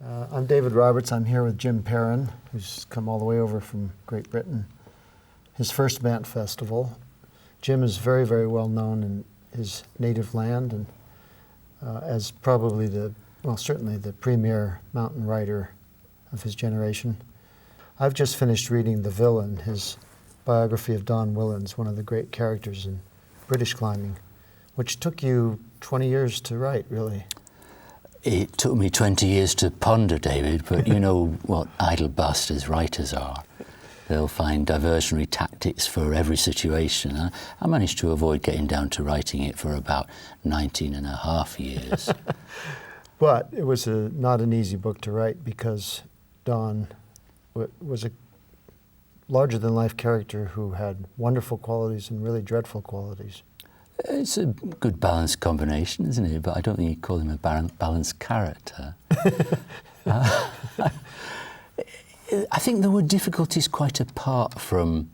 I'm David Roberts. I'm here with Jim Perrin, who's come all the way over from Great Britain. His first Banff festival. Jim is very, very well known in his native land and as probably certainly the premier mountain writer of his generation. I've just finished reading The Villain, his biography of Don Whillans, one of the great characters in British climbing, which took you 20 years to write, really. It took me 20 years to ponder, David, but you know what idle bastards writers are. They'll find diversionary tactics for every situation. I managed to avoid getting down to writing it for about 19 and a half years. But it was not an easy book to write because Don was a larger-than-life character who had wonderful qualities and really dreadful qualities. It's a good balanced combination, isn't it? But I don't think you'd call him a balanced character. I think there were difficulties quite apart from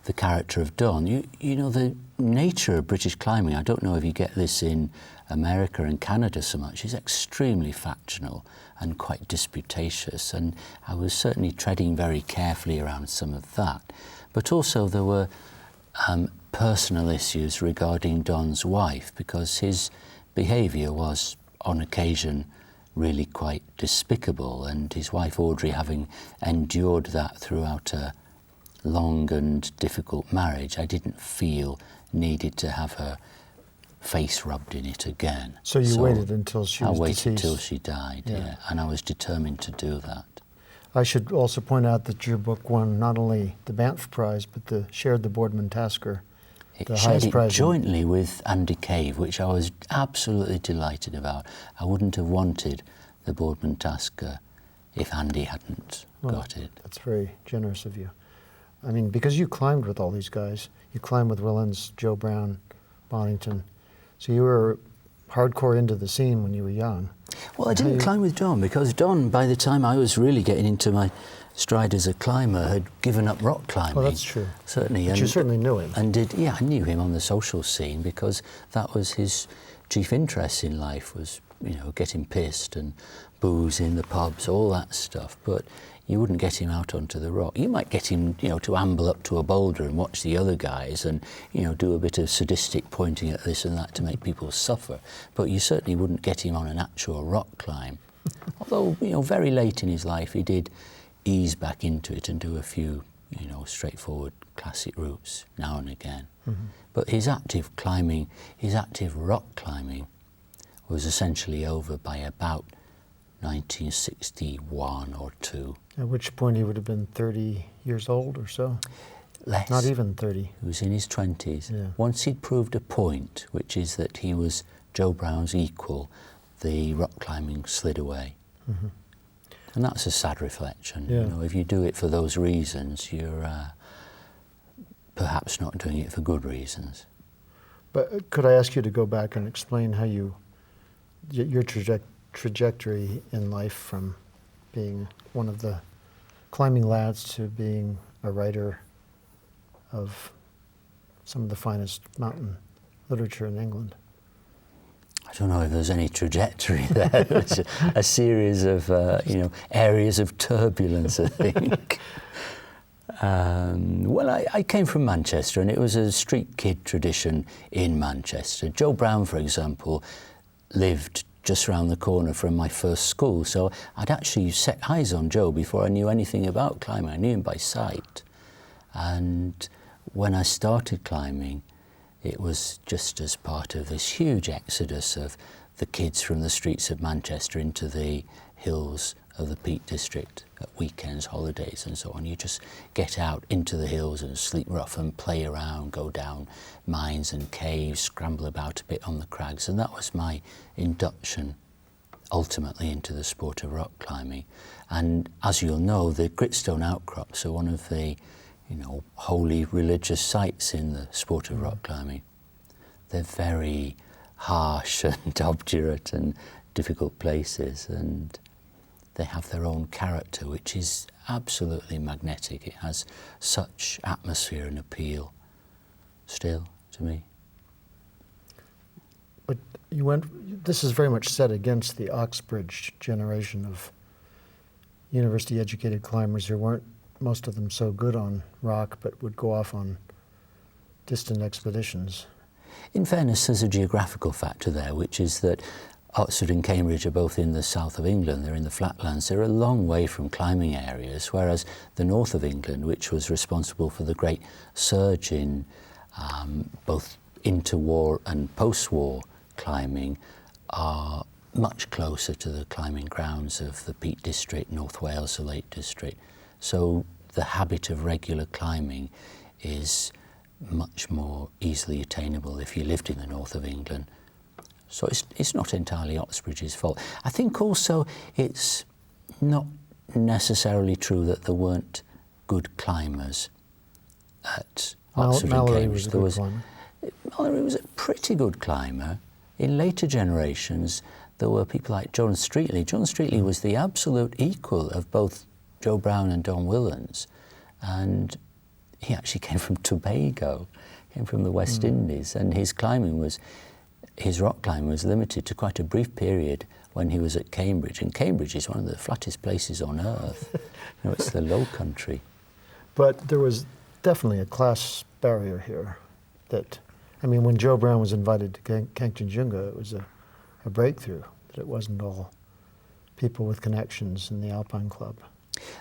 the character of Don. You know, the nature of British climbing, I don't know if you get this in America and Canada so much, is extremely factional and quite disputatious, and I was certainly treading very carefully around some of that. But also there were personal issues regarding Don's wife, because his behaviour was, on occasion, really quite despicable, and his wife Audrey, having endured that throughout a long and difficult marriage, I didn't feel needed to have her face rubbed in it again. So you waited until she was deceased? I waited till she died, yeah, and I was determined to do that. I should also point out that your book won not only the Banff Prize, but shared the Boardman Tasker, the highest prize. Jointly with Andy Cave, which I was absolutely delighted about. I wouldn't have wanted the Boardman Tasker if Andy hadn't got it. That's very generous of you. I mean, because you climbed with all these guys. You climbed with Whillans, Joe Brown, Bonington. So you were hardcore into the scene when you were young. Well, I didn't climb with Don, because Don, by the time I was really getting into my stride as a climber, had given up rock climbing. Well, that's true. Certainly. But you certainly knew him. I knew him on the social scene, because that was his chief interest in life, was, you know, getting pissed and booze in the pubs, all that stuff. But you wouldn't get him out onto the rock. You might get him, you know, to amble up to a boulder and watch the other guys and, you know, do a bit of sadistic pointing at this and that to make people suffer. But you certainly wouldn't get him on an actual rock climb. Although, you know, very late in his life he did ease back into it and do a few, you know, straightforward classic routes now and again. Mm-hmm. But his active climbing, his active rock climbing, was essentially over by about 1961 or 2. At which point he would have been 30 years old or so? Less. Not even 30. He was in his 20s. Yeah. Once he'd proved a point, which is that he was Joe Brown's equal, the rock climbing slid away. Mm-hmm. And that's a sad reflection. Yeah. You know, if you do it for those reasons, you're perhaps not doing it for good reasons. But could I ask you to go back and explain how your trajectory in life from being one of the climbing lads to being a writer of some of the finest mountain literature in England? I don't know if there's any trajectory there. It's a series of, you know, areas of turbulence, I think. Well, I came from Manchester, and it was a street kid tradition in Manchester. Joe Brown, for example, lived just around the corner from my first school, so I'd actually set eyes on Joe before I knew anything about climbing. I knew him by sight. And when I started climbing, it was just as part of this huge exodus of the kids from the streets of Manchester into the hills of the Peak District at weekends, holidays and so on. You just get out into the hills and sleep rough and play around, go down mines and caves, scramble about a bit on the crags, and that was my induction ultimately into the sport of rock climbing. And as you'll know, the Gritstone outcrops are one of the, you know, holy religious sites in the sport of rock climbing. They're very harsh and obdurate and difficult places, and they have their own character, which is absolutely magnetic. It has such atmosphere and appeal still to me. But this is very much set against the Oxbridge generation of university-educated climbers who weren't, most of them, so good on rock, but would go off on distant expeditions. In fairness, there's a geographical factor there, which is that Oxford and Cambridge are both in the south of England, they're in the flatlands, they're a long way from climbing areas, whereas the north of England, which was responsible for the great surge in both interwar and post-war climbing, are much closer to the climbing grounds of the Peak District, North Wales, the Lake District. So the habit of regular climbing is much more easily attainable if you lived in the north of England. So it's not entirely Oxbridge's fault. I think also it's not necessarily true that there weren't good climbers at Oxford and Cambridge. Mallory was a pretty good climber. In later generations, there were people like John Streatley. John Streatley was the absolute equal of both Joe Brown and Don Whillans, and he actually came from Tobago, came from the West Indies, and his rock climbing was limited to quite a brief period when he was at Cambridge, and Cambridge is one of the flattest places on earth. You know, it's the low country. But there was definitely a class barrier here that, I mean, when Joe Brown was invited to Kanchenjunga, it was a breakthrough, that it wasn't all people with connections in the Alpine Club.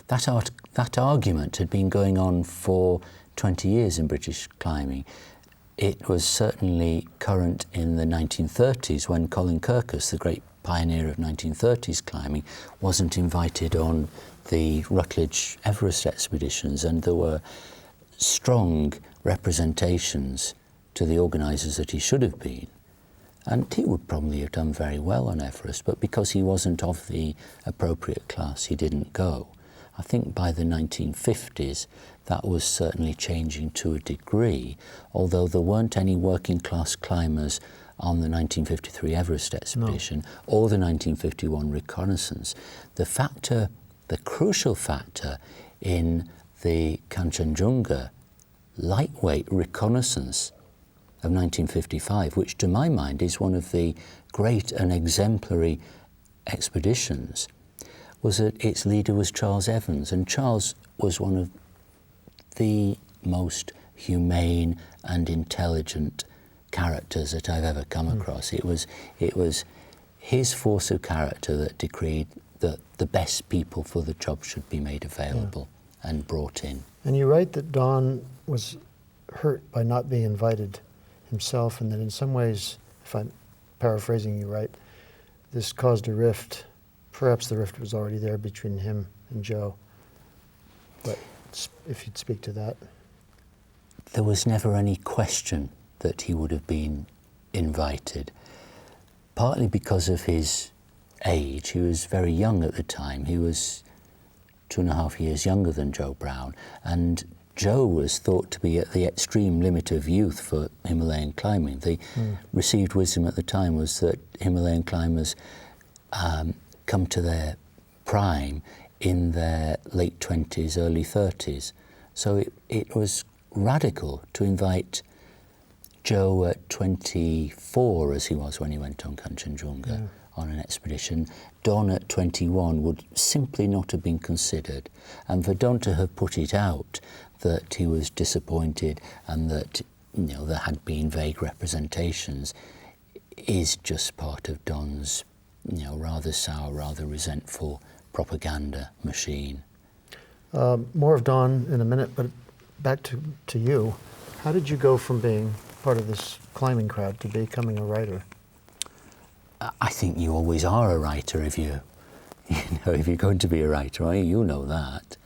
That argument had been going on for 20 years in British climbing. It was certainly current in the 1930s when Colin Kirkus, the great pioneer of 1930s climbing, wasn't invited on the Rutledge Everest expeditions, and there were strong representations to the organisers that he should have been. And he would probably have done very well on Everest, but because he wasn't of the appropriate class, he didn't go. I think by the 1950s, that was certainly changing to a degree, although there weren't any working class climbers on the 1953 Everest expedition or the 1951 reconnaissance. The crucial factor in the Kanchenjunga lightweight reconnaissance of 1955, which to my mind is one of the great and exemplary expeditions, was that its leader was Charles Evans, and Charles was one of the most humane and intelligent characters that I've ever come across. It was his force of character that decreed that the best people for the job should be made available and brought in. And you write that Don was hurt by not being invited himself, and that in some ways, if I'm paraphrasing you right, this caused a rift. Perhaps the rift was already there between him and Joe, but if you'd speak to that. There was never any question that he would have been invited, partly because of his age. He was very young at the time. He was 2.5 years younger than Joe Brown, and Joe was thought to be at the extreme limit of youth for Himalayan climbing. The received wisdom at the time was that Himalayan climbers come to their prime in their late 20s, early 30s. So it was radical to invite Joe at 24, as he was when he went on Kanchenjunga, on an expedition. Don at 21 would simply not have been considered. And for Don to have put it out that he was disappointed and that there had been vague representations is just part of Don's rather sour, rather resentful propaganda machine. More of Don in a minute, but back to you. How did you go from being part of this climbing crowd to becoming a writer? I think you always are a writer if you're going to be a writer, right? You know that.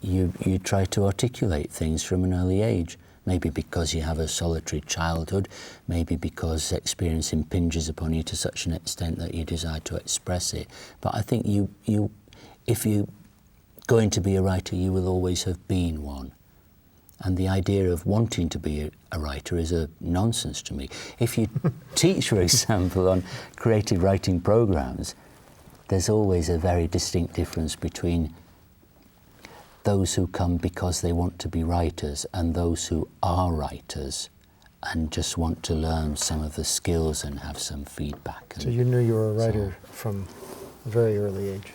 You try to articulate things from an early age. Maybe because you have a solitary childhood, maybe because experience impinges upon you to such an extent that you desire to express it. But I think if you're going to be a writer, you will always have been one. And the idea of wanting to be a writer is a nonsense to me. If you teach, for example, on creative writing programs, there's always a very distinct difference between those who come because they want to be writers and those who are writers and just want to learn some of the skills and have some feedback. So you knew you were a writer from a very early age?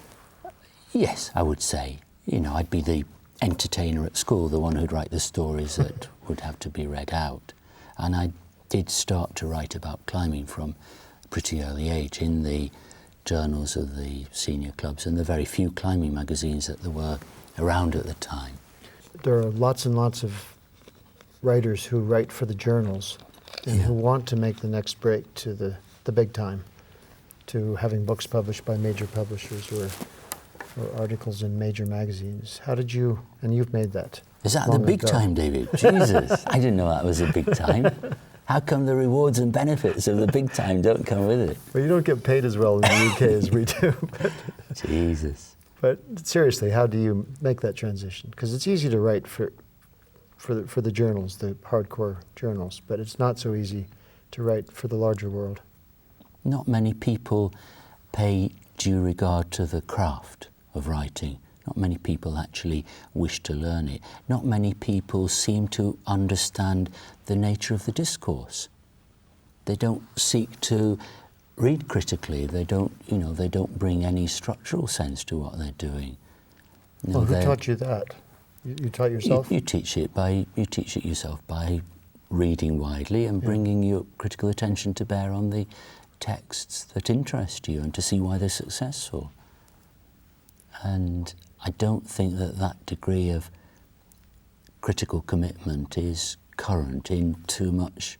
Yes, I would say. You know, I'd be the entertainer at school, the one who'd write the stories that would have to be read out. And I did start to write about climbing from a pretty early age in the journals of the senior clubs and the very few climbing magazines that there were around at the time. There are lots and lots of writers who write for the journals and who want to make the next break to the big time, to having books published by major publishers or articles in major magazines. How did you, and you've made that. Is that the big time, David? Jesus, I didn't know that was a big time. How come the rewards and benefits of the big time don't come with it? Well, you don't get paid as well in the UK as we do. Jesus. But seriously, how do you make that transition? Because it's easy to write for the journals, the hardcore journals, but it's not so easy to write for the larger world. Not many people pay due regard to the craft of writing. Not many people actually wish to learn it. Not many people seem to understand the nature of the discourse. They don't seek to read critically. They don't bring any structural sense to what they're doing. Well, who taught you that? You taught yourself? You teach it yourself by reading widely and bringing your critical attention to bear on the texts that interest you and to see why they're successful. And I don't think that degree of critical commitment is current in too much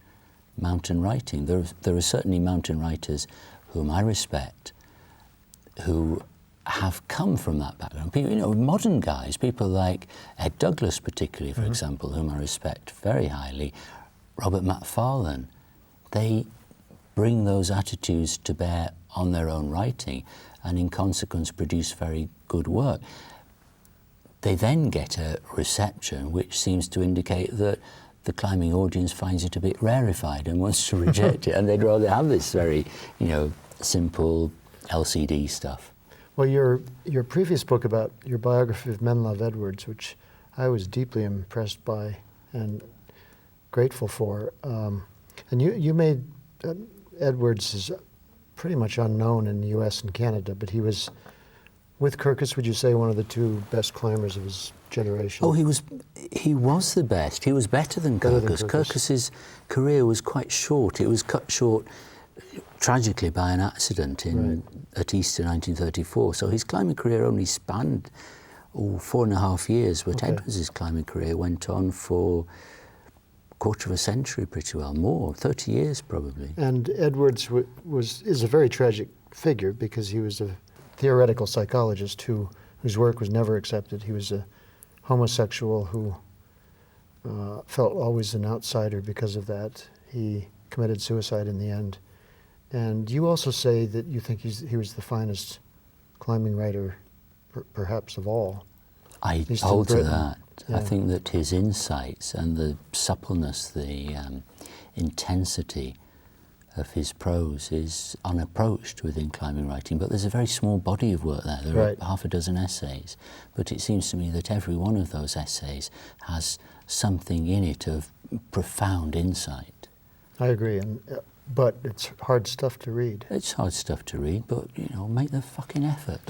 mountain writing. There are certainly mountain writers whom I respect who have come from that background. People, modern guys, people like Ed Douglas particularly, for example, whom I respect very highly, Robert Macfarlane, they bring those attitudes to bear on their own writing and in consequence produce very good work. They then get a reception which seems to indicate that the climbing audience finds it a bit rarefied and wants to reject it, and they'd rather have this very, simple LCD stuff. Well, your previous book about your biography of Menlove Edwards, which I was deeply impressed by and grateful for, and you made Edwards is pretty much unknown in the U.S. and Canada, but he was, with Kirkus, would you say, one of the two best climbers of his generation? Oh, he was the best. He was better than Kirkus. Kirkus's career was quite short. It was cut short tragically by an accident at Easter 1934. So his climbing career only spanned 4.5 years, but Edwards' climbing career went on for a quarter of a century, pretty well, more, 30 years probably. And Edwards is a very tragic figure because he was a theoretical psychologist whose work was never accepted. He was a homosexual who felt always an outsider because of that. He committed suicide in the end. And you also say that you think he was the finest climbing writer, perhaps of all. I hold to that. Yeah. I think that his insights and the suppleness, the intensity of his prose is unapproached within climbing writing, but there's a very small body of work there. There are half a dozen essays, but it seems to me that every one of those essays has something in it of profound insight. I agree, but it's hard stuff to read. It's hard stuff to read, but, make the fucking effort.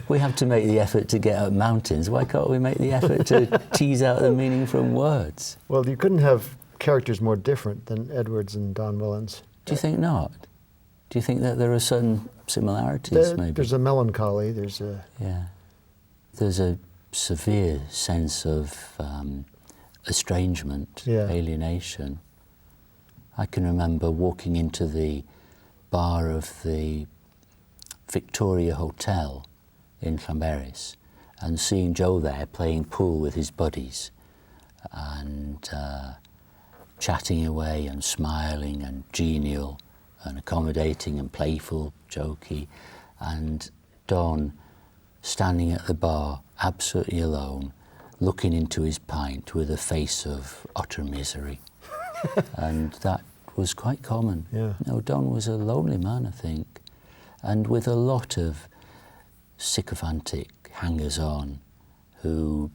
We have to make the effort to get up mountains. Why can't we make the effort to tease out the meaning from words? Well, you couldn't have characters more different than Edwards and Don Whillans. Do you think not? Do you think that there are certain similarities, maybe? There's a melancholy, there's a... Yeah. There's a severe sense of estrangement, alienation. I can remember walking into the bar of the Victoria Hotel in Llanberis and seeing Joe there playing pool with his buddies and chatting away and smiling and genial and accommodating and playful, jokey, and Don standing at the bar, absolutely alone, looking into his pint with a face of utter misery. And that was quite common. Yeah. Don was a lonely man, I think, and with a lot of sycophantic hangers-on who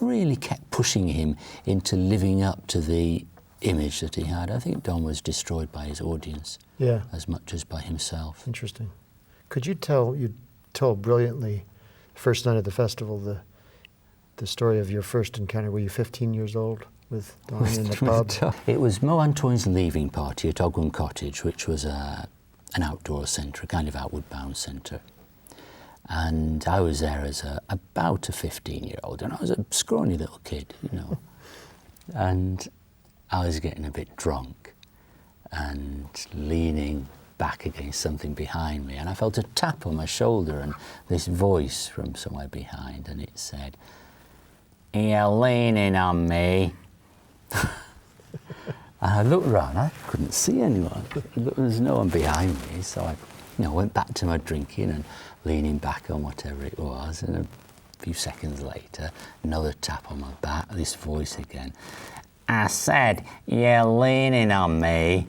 really kept pushing him into living up to the image that he had. I think Don was destroyed by his audience as much as by himself. Interesting. Could you told brilliantly, first night of the festival, the story of your first encounter. Were you 15 years old with Don in the pub? It was Mo Antoine's leaving party at Ogwen Cottage, which was an outdoor centre, a kind of outward bound centre. And I was there as about a 15-year-old, and I was a scrawny little kid, you know. And I was getting a bit drunk and leaning back against something behind me, and I felt a tap on my shoulder and this voice from somewhere behind, and it said, "You're leaning on me." And I looked around, I couldn't see anyone. There was no one behind me, so I went back to my drinking and leaning back on whatever it was, and a few seconds later, another tap on my back, this voice again. "I said, you're leaning on me."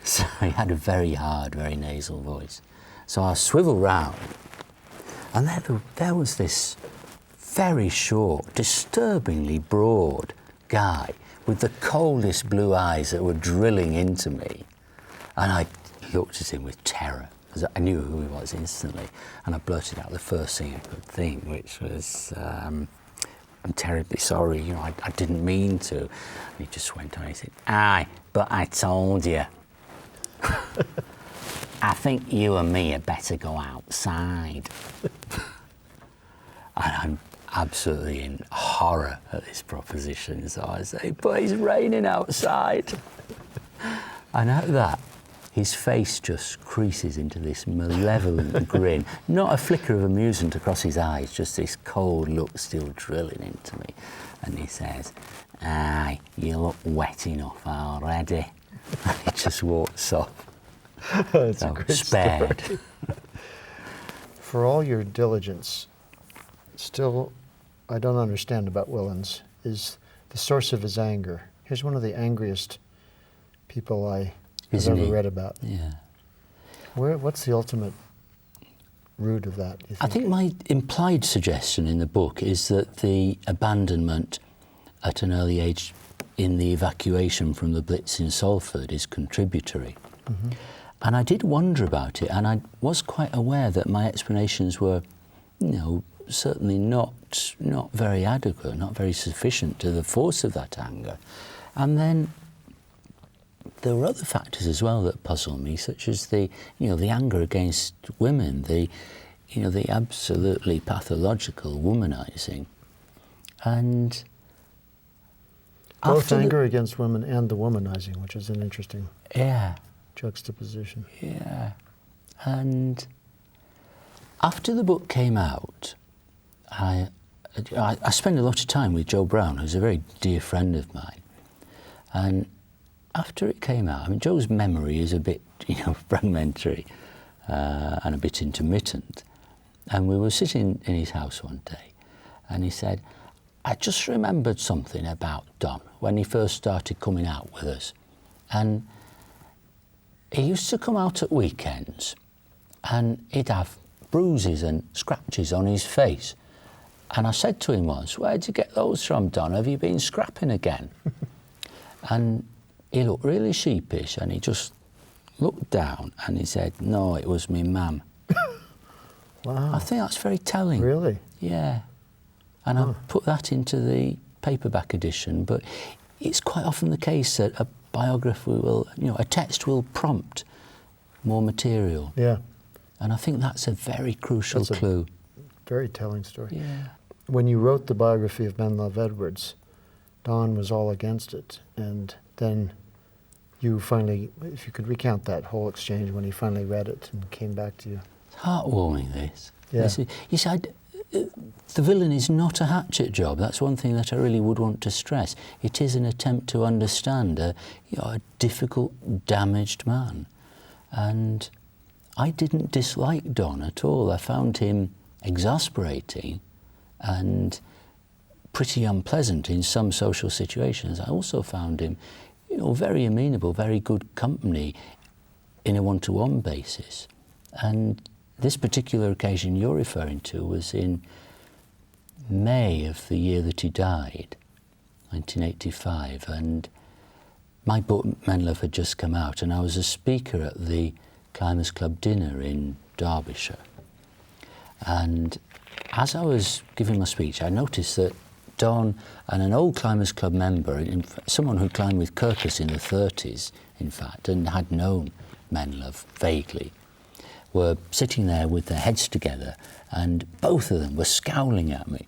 So he had a very hard, very nasal voice. So I swiveled round, and there was this very short, disturbingly broad guy with the coldest blue eyes that were drilling into me. And I looked at him with terror, because I knew who he was instantly, and I blurted out the first thing I could think, which was, "I'm terribly sorry, I didn't mean to." And he just went on, he said, "Aye, but I told you. I think you and me had better go outside." And I'm absolutely in horror at this proposition, so I say, "But it's raining outside." And at that, his face just creases into this malevolent grin, not a flicker of amusement across his eyes, just this cold look still drilling into me. And he says, "Aye, you look wet enough already." And he just walks off. That's a great spared. Story. For all your diligence, still, I don't understand about Whillans, is the source of his anger. Here's one of the angriest people I have ever read about. Yeah. What's the ultimate root of that, you think? I think my implied suggestion in the book is that the abandonment at an early age in the evacuation from the Blitz in Salford is contributory. Mm-hmm. And I did wonder about it, and I was quite aware that my explanations were, certainly not very adequate, not very sufficient to the force of that anger. And then there were other factors as well that puzzle me, such as the anger against women, the absolutely pathological womanizing, and both anger against women and the womanizing, which is an interesting juxtaposition. Yeah, and after the book came out, I spent a lot of time with Joe Brown, who's a very dear friend of mine, and after it came out, Joe's memory is a bit, fragmentary and a bit intermittent. And we were sitting in his house one day, and he said, "I just remembered something about Don when he first started coming out with us. And he used to come out at weekends, and he'd have bruises and scratches on his face. And I said to him once, 'Where'd you get those from, Don? Have you been scrapping again?' And he looked really sheepish, and he just looked down and he said, 'No, it was me mum.'" Wow. I think that's very telling. Really? Yeah. And I put that into the paperback edition, but it's quite often the case that a biography will, a text will prompt more material. Yeah. And I think that's a very crucial clue. Very telling story. Yeah. When you wrote the biography of Ben Love Edwards, Don was all against it, and then you finally, if you could recount that whole exchange when he finally read it and came back to you. It's heartwarming, this. Yeah. You said the villain is not a hatchet job. That's one thing that I really would want to stress. It is an attempt to understand a difficult, damaged man. And I didn't dislike Don at all. I found him exasperating and pretty unpleasant in some social situations. I also found him, very amenable, very good company in a one-to-one basis. And this particular occasion you're referring to was in May of the year that he died, 1985, and my book Men Love had just come out, and I was a speaker at the Climbers Club dinner in Derbyshire. And as I was giving my speech, I noticed that Don and an old Climbers Club member, someone who climbed with Kirkus in the 30s, in fact, and had known Menlove vaguely, were sitting there with their heads together, and both of them were scowling at me,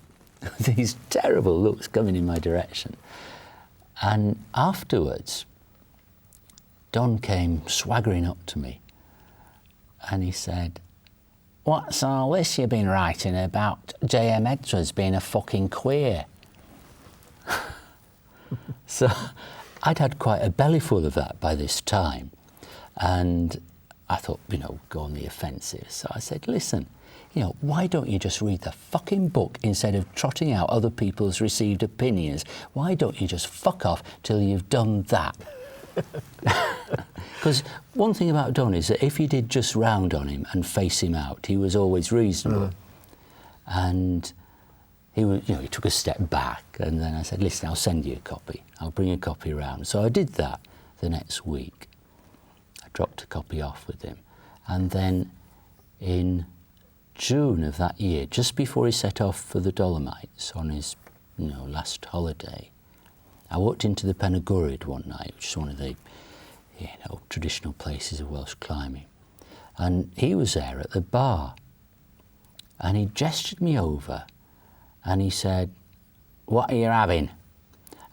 these terrible looks coming in my direction. And afterwards, Don came swaggering up to me, and he said, "What's all this you've been writing about J.M. Edwards being a fucking queer?" So I'd had quite a bellyful of that by this time, and I thought, go on the offensive. So I said, listen, why don't you just read the fucking book instead of trotting out other people's received opinions? Why don't you just fuck off till you've done that? Because one thing about Don is that if you did just round on him and face him out, he was always reasonable. And he took a step back, and then I said, listen, I'll send you a copy. I'll bring a copy around. So I did that the next week. I dropped a copy off with him. And then in June of that year, just before he set off for the Dolomites on his last holiday, I walked into the Pen y Gwryd one night, which is one of the traditional places of Welsh climbing. And he was there at the bar. And he gestured me over and he said, "What are you having?"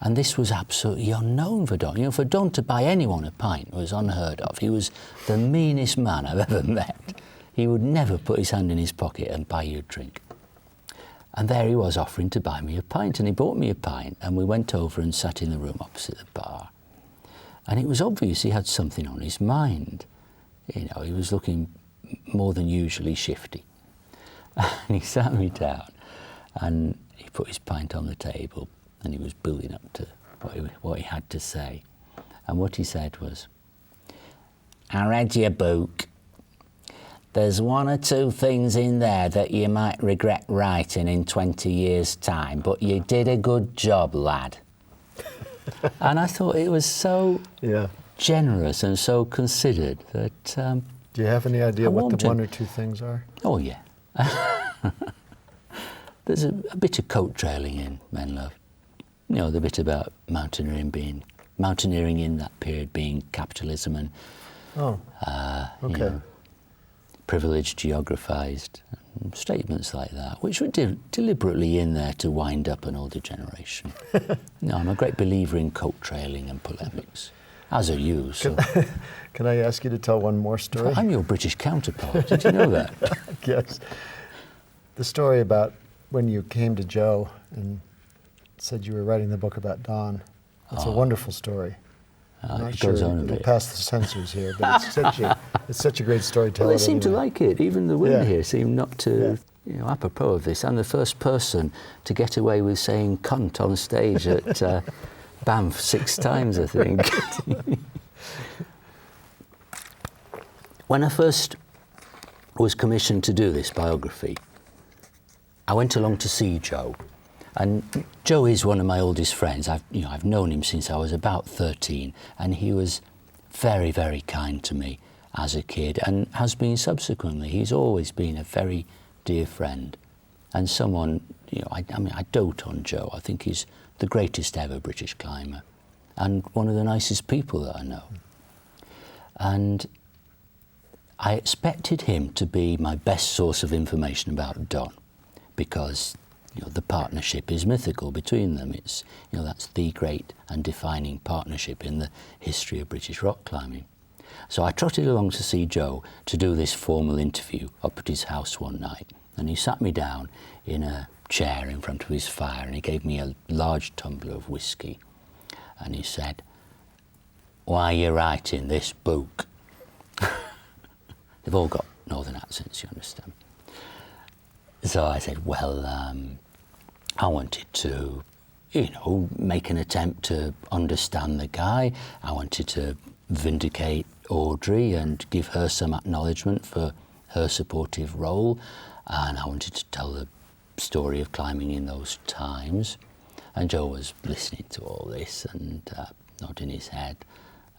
And this was absolutely unknown for Don. For Don to buy anyone a pint was unheard of. He was the meanest man I've ever met. He would never put his hand in his pocket and buy you a drink. And there he was offering to buy me a pint, and he bought me a pint, and we went over and sat in the room opposite the bar. And it was obvious he had something on his mind. He was looking more than usually shifty. And he sat me down, and he put his pint on the table, and he was building up to what he had to say. And what he said was, "I read your book. There's one or two things in there that you might regret writing in 20 years' time, but you did a good job, lad." And I thought it was so generous and so considered that... Do you have any idea what the one or two things are? Oh, yeah. There's a bit of coat trailing in Menlove. The bit about mountaineering in that period being capitalism and... privileged, geographised, statements like that, which were deliberately in there to wind up an older generation. I'm a great believer in coat trailing and polemics, as are you. So. Can I ask you to tell one more story? I'm your British counterpart. Did you know that? Yes. The story about when you came to Joe and said you were writing the book about Don. It's a wonderful story. I'm not sure it'll pass the censors here, but it's such a great storyteller. Well, they seem to like it. Even the women here seem not to, apropos of this. I'm the first person to get away with saying cunt on stage at Banff 6 times, I think. When I first was commissioned to do this biography, I went along to see Joe. And Joe is one of my oldest friends. I've known him since I was about 13, and he was very, very kind to me as a kid, and has been subsequently. He's always been a very dear friend, and someone, I dote on Joe. I think he's the greatest ever British climber, and one of the nicest people that I know. And I expected him to be my best source of information about Don, because the partnership is mythical between them. It's, that's the great and defining partnership in the history of British rock climbing. So I trotted along to see Joe to do this formal interview up at his house one night. And he sat me down in a chair in front of his fire, and he gave me a large tumbler of whiskey. And he said, "Why are you writing this book?" They've all got northern accents, you understand. So I said, well, I wanted to, make an attempt to understand the guy. I wanted to vindicate Audrey and give her some acknowledgement for her supportive role. And I wanted to tell the story of climbing in those times. And Joe was listening to all this and nodding his head.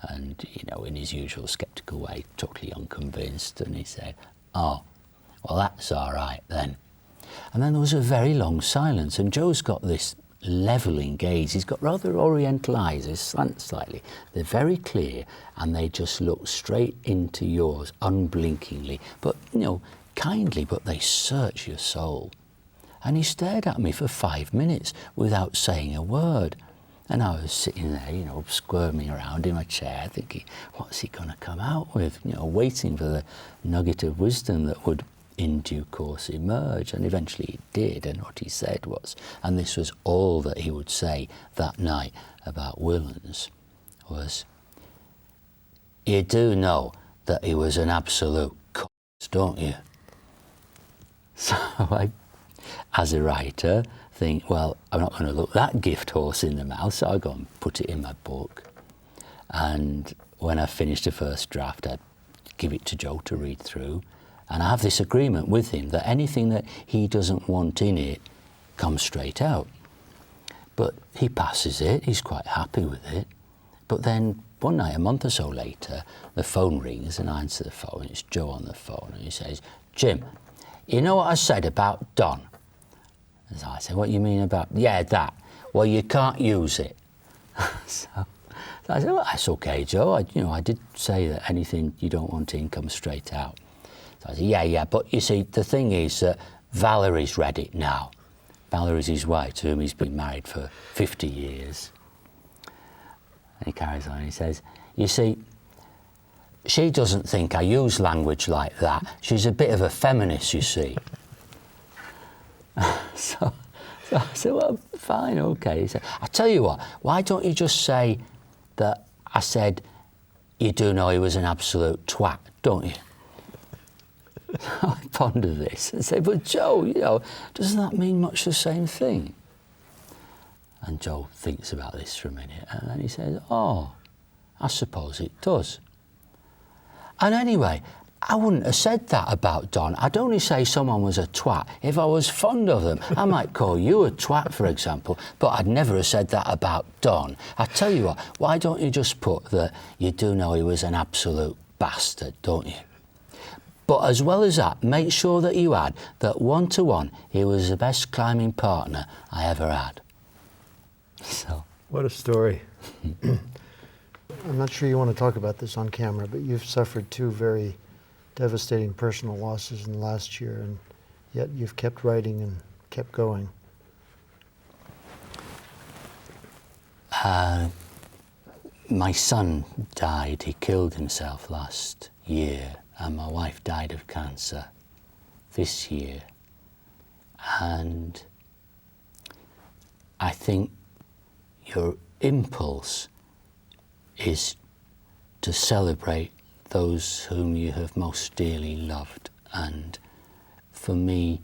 And, in his usual sceptical way, totally unconvinced. And he said, "Oh, Well, that's all right then. And then there was a very long silence, and Joe's got this levelling gaze. He's got rather oriental eyes, they slant slightly. They're very clear, and they just look straight into yours, unblinkingly, but, you know, kindly, but they search your soul. And he stared at me for 5 minutes without saying a word. And I was sitting there, you know, squirming around in my chair, thinking, what's he going to come out with? You know, waiting for the nugget of wisdom that would in due course emerge. And eventually it did. And what he said was, and this was all that he would say that night about Whillans, was, you do know that he was an absolute c***, don't you? So I, as a writer, think, well, I'm not going to look that gift horse in the mouth, so I go and put it in my book. And when I finished the first draft, I'd give it to Joe to read through. And I have this agreement with him that anything that he doesn't want in it comes straight out. But he passes it, he's quite happy with it. But then one night, a month or so later, the phone rings and I answer the phone, and it's Joe on the phone, and he says, Jim, you know what I said about Don? And so I said, what do you mean about, yeah, that. Well, you can't use it. so I said, well, that's okay, Joe. I did say that anything you don't want in comes straight out. So I said, yeah, but you see, the thing is that Valerie's read it now. Valerie's his wife, to whom he's been married for 50 years. And he carries on, and he says, you see, she doesn't think I use language like that. She's a bit of a feminist, you see. so I said, well, fine, okay. He said, I tell you what, why don't you just say that I said, you do know he was an absolute twat, don't you? So I pondered this and said, but Joe, you know, doesn't that mean much the same thing? And Joe thinks about this for a minute, and then he says, oh, I suppose it does. And anyway, I wouldn't have said that about Don. I'd only say someone was a twat if I was fond of them. I might call you a twat, for example, but I'd never have said that about Don. I tell you what, why don't you just put that you do know he was an absolute bastard, don't you? But as well as that, make sure that you add that 1-to-1, he was the best climbing partner I ever had. So. What a story. I'm not sure you want to talk about this on camera, but you've suffered 2 very devastating personal losses in the last year, and yet you've kept writing and kept going. My son died. He killed himself last year, and my wife died of cancer this year. And I think your impulse is to celebrate those whom you have most dearly loved. And for me,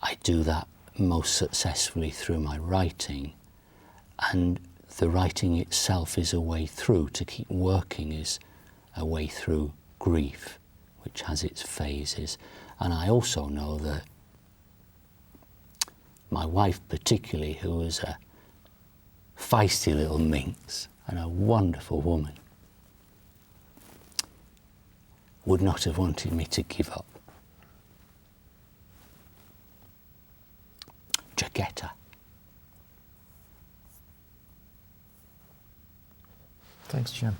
I do that most successfully through my writing. And the writing itself is a way through. To keep working is a way through grief, which has its phases. And I also know that my wife particularly, who was a feisty little minx and a wonderful woman, would not have wanted me to give up. Jaquetta. Thanks, Jim.